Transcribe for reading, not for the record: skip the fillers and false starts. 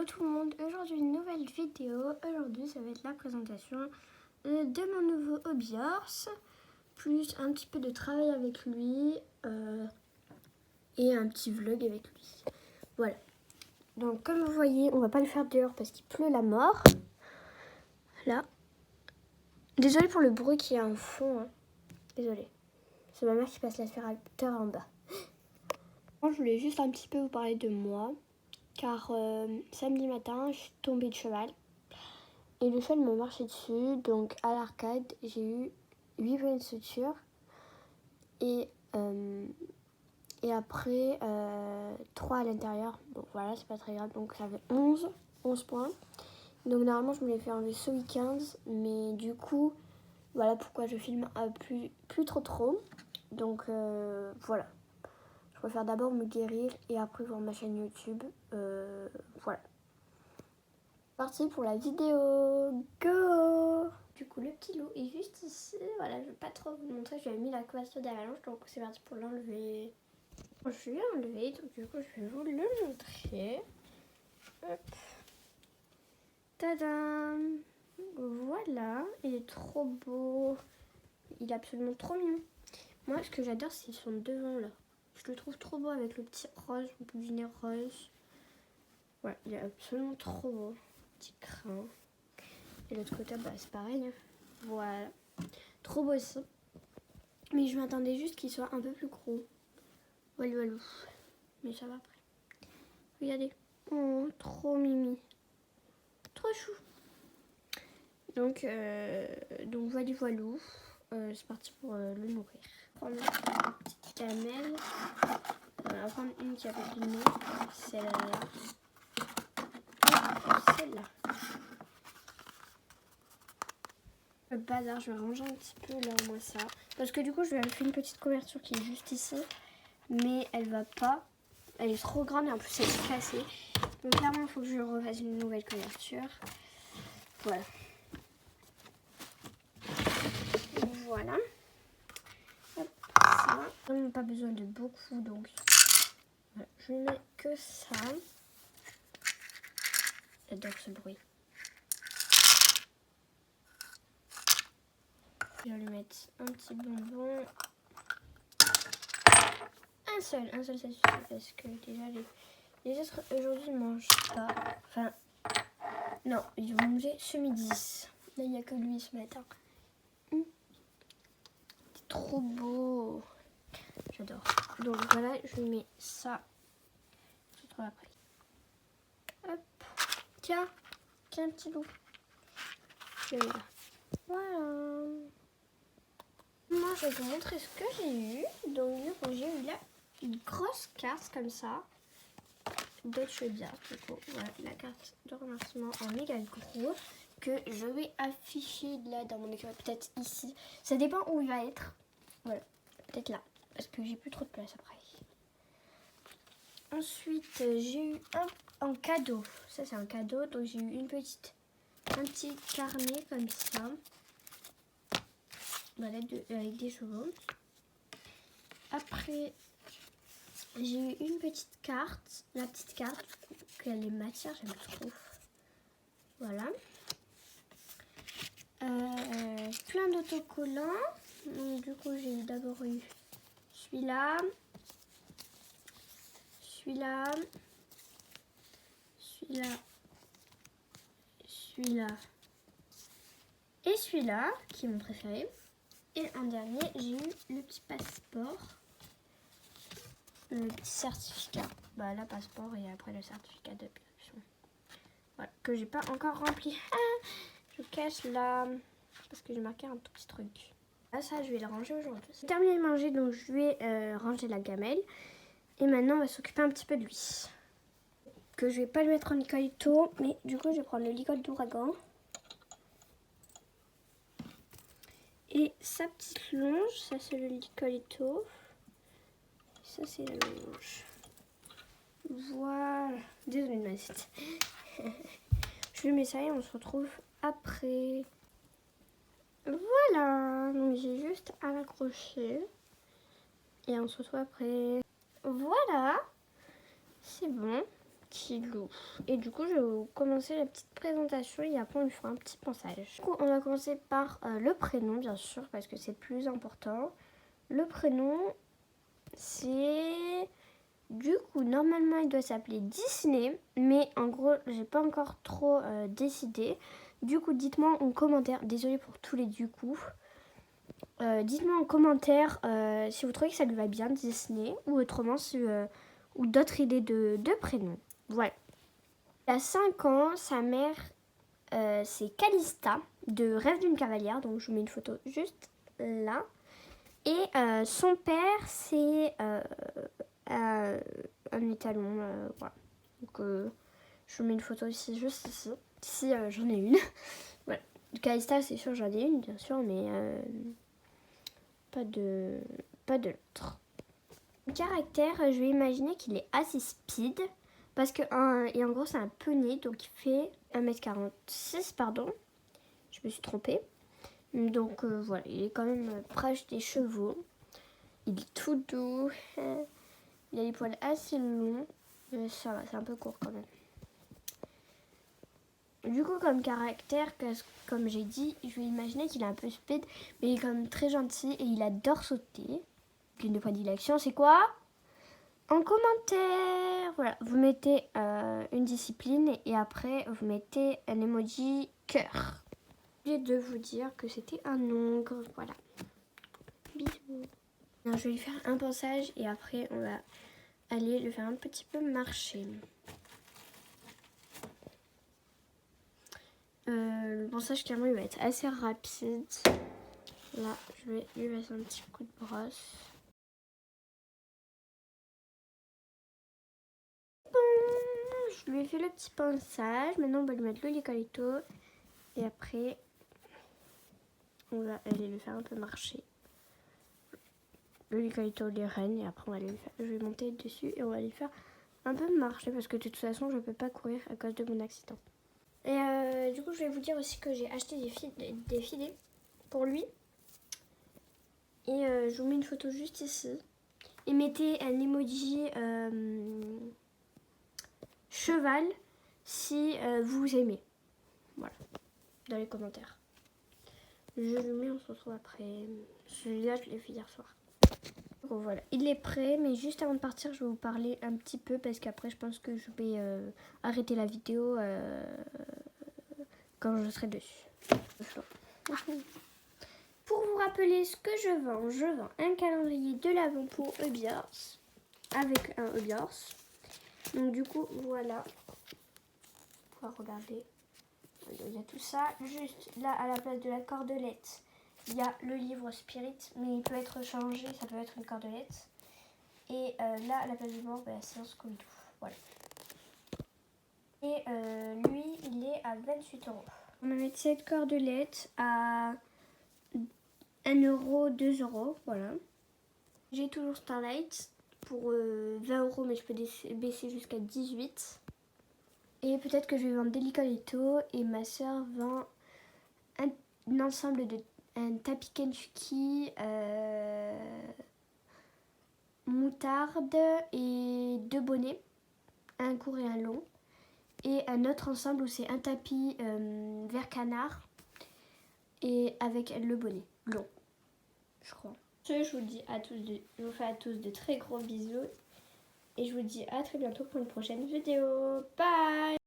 tout le monde, aujourd'hui une nouvelle vidéo. Aujourd'hui ça va être la présentation de mon nouveau hobby horse, plus un petit peu de travail avec lui et un petit vlog avec lui. Voilà. Donc comme vous voyez, on va pas le faire dehors parce qu'il pleut la mort. Là. Désolée pour le bruit qui est en fond. Hein. Désolée. C'est ma mère qui passe l'aspirateur en bas. Moi, je voulais juste un petit peu vous parler de moi. Car samedi matin, je suis tombée de cheval. Et le cheval m'a marché dessus. Donc à l'arcade, j'ai eu 8 points de suture. Et après, 3 à l'intérieur. Donc voilà, c'est pas très grave. Donc j'avais 11 points. Donc normalement, je me l'ai fait enlever ce week-end. Mais du coup, voilà pourquoi je filme plus trop. Donc voilà. Je préfère d'abord me guérir et après voir ma chaîne YouTube. Voilà. Parti pour la vidéo. Go! Du coup, le petit loup est juste ici. Voilà, je vais pas trop vous montrer. Je lui ai mis la couverture d'avalanche, donc c'est parti pour l'enlever. Je l'ai enlevé, donc du coup, je vais vous le montrer. Hop. Tadam! Voilà, il est trop beau. Il est absolument trop mignon. Moi, ce que j'adore, c'est son devant là. Je le trouve trop beau avec le petit rose, le boudinet rose. Ouais, il est absolument trop beau. Petit crin. Et l'autre côté, bah, c'est pareil. Hein. Voilà. Trop beau aussi. Mais je m'attendais juste qu'il soit un peu plus gros. Voilà. Mais ça va après. Regardez. Oh, trop mimi. Trop chou. Donc voilà. C'est parti pour le nourrir. Prendre une petite camelle. On va prendre une qui a fait du nez. Celle-là. Et celle-là. Le bazar, je vais ranger un petit peu là au moins ça. Parce que du coup, je lui ai fait une petite couverture qui est juste ici. Mais elle va pas. Elle est trop grande et en plus elle est cassée. Donc clairement, il faut que je refasse une nouvelle couverture. Voilà. Voilà. Hop, ça. Vraiment pas besoin de beaucoup. Donc voilà. Je ne mets que ça. J'adore ce bruit. Je vais lui mettre un petit bonbon. Un seul ça suffit parce que déjà les autres aujourd'hui ne mangent pas. Enfin, non, ils ont mangé ce midi. Là, il n'y a que lui ce matin. C'est trop beau. J'adore. Donc voilà, je lui mets ça. Je te retrouve après. Hop. Tiens, petit loup. Je le mets là. Voilà. Moi, je vais vous montrer ce que j'ai eu. Donc, du coup, j'ai eu là une grosse carte comme ça. Deutsche Bier. Du coup, voilà la carte de remerciement en méga gros que je vais afficher là dans mon écran. Peut-être ici. Ça dépend où il va être. Voilà. Peut-être là. Parce que j'ai plus trop de place après. Ensuite, j'ai eu un cadeau. Ça, c'est un cadeau. Donc, j'ai eu un petit carnet comme ça. Voilà, avec des chevaux. Après, j'ai eu une petite carte. La petite carte, qu'elle est matière, j'aime trop. Voilà. Plein d'autocollants. Donc, du coup, j'ai d'abord eu celui-là. Celui-là. Et celui-là, qui est mon préféré. Et en dernier, j'ai eu le petit passeport. Le petit certificat. Bah là, passeport et après le certificat d'application. Voilà, que j'ai pas encore rempli. Ah, je cache là. Parce que j'ai marqué un tout petit truc. Là, ça, je vais le ranger aujourd'hui. J'ai terminé de manger, donc je vais ranger la gamelle. Et maintenant, on va s'occuper un petit peu de lui. Que je vais pas le mettre en licolito, mais du coup, je vais prendre le licol d'ouragan. Et sa petite longe, ça c'est le licolito. Ça c'est la longe. Voilà. Désolée de ma cite. Je lui mets ça et on se retrouve après. Voilà. Donc j'ai juste à l'accrocher. Et on se retrouve après. Voilà. C'est bon. petit loup. Et du coup, je vais vous commencer la petite présentation et après on lui fera un petit pensage. Du coup, on va commencer par le prénom, bien sûr, parce que c'est le plus important. Le prénom, c'est... Du coup, normalement, il doit s'appeler Disney, mais en gros, j'ai pas encore trop décidé. Du coup, dites-moi en commentaire, désolée pour tous les du coup. Dites-moi en commentaire si vous trouvez que ça lui va bien, Disney, ou autrement, ou d'autres idées de prénoms. Voilà. Il a 5 ans, sa mère, c'est Calista, de Rêve d'une cavalière, donc je vous mets une photo juste là. Et son père, c'est un étalon, voilà. Donc, je vous mets une photo ici, juste ici, si j'en ai une. Voilà. Calista, c'est sûr, j'en ai une, bien sûr, mais pas de l'autre. Le caractère, je vais imaginer qu'il est assez speed, parce que, et en gros, c'est un poney, donc il fait 1m46, pardon. Je me suis trompée. Donc voilà, il est quand même proche des chevaux. Il est tout doux. Il a les poils assez longs. Mais ça va, c'est un peu court quand même. Du coup, comme caractère, comme j'ai dit, je vais imaginer qu'il est un peu speed, mais il est quand même très gentil et il adore sauter. Une de prédilection, c'est quoi? En commentaire, voilà, vous mettez une discipline et après vous mettez un emoji cœur. J'ai de vous dire que c'était un ongle, voilà. Bisous. Alors, je vais lui faire un pensage et après on va aller le faire un petit peu marcher. Le pensage clairement il va être assez rapide. Là, je vais lui mettre un petit coup de brosse. Bon, je lui ai fait le petit pensage. Maintenant on va lui mettre le licalito et après on va aller le faire un peu marcher. Le licalito les rênes et après on va aller je vais monter dessus et on va lui faire un peu marcher parce que de toute façon je peux pas courir à cause de mon accident. Et du coup je vais vous dire aussi que j'ai acheté des filets pour lui. Et je vous mets une photo juste ici. Et mettez un emoji cheval si vous aimez. Voilà, dans les commentaires. Je le mets, on se retrouve après. Celui-là, je l'ai fait hier soir. Donc voilà, il est prêt, mais juste avant de partir, je vais vous parler un petit peu parce qu'après, je pense que je vais arrêter la vidéo quand je serai dessus. Pour vous rappeler ce que je vends un calendrier de l'Avent pour Eubiors avec un Eubiors. Donc du coup, voilà. Vous pouvez regarder. Il y a tout ça. Juste là, à la place de la cordelette, il y a le livre Spirit, mais il peut être changé, ça peut être une cordelette. Et là, à la place du bord, bah, c'est un Scooby-Doo. Voilà. Et lui, il est à 28 €. On va mettre cette cordelette à 1 €, 2 €, voilà. J'ai toujours Starlight pour 20 €, mais je peux baisser jusqu'à 18. Et peut-être que je vais vendre Delicalito et ma soeur vend un ensemble un tapis Kentucky, moutarde et 2 bonnets, un court et un long. Et un autre ensemble où c'est un tapis vert canard et avec le bonnet long, je crois. Je vous dis à tous je vous fais à tous de très gros bisous et je vous dis à très bientôt pour une prochaine vidéo. Bye!